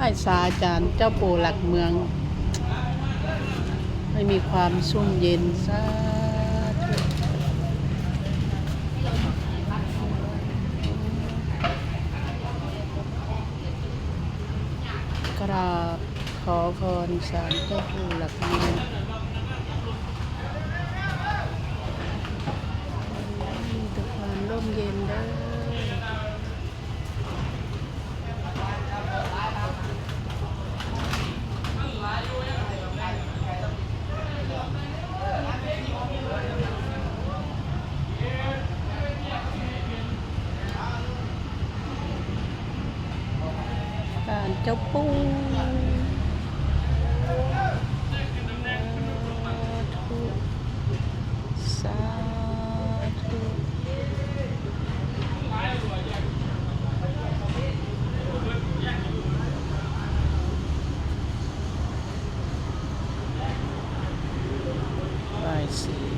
ว้ศาลอาจารย์เจ้าปู่หลักเมืองให้มีความชุ่มเย็นสาธุกราบขอพรศาลเจ้าปู่หลักเมืองมีแต่ความร่มเย็นเด้อศาลเจ้าปู่สาธุไหว้ศรี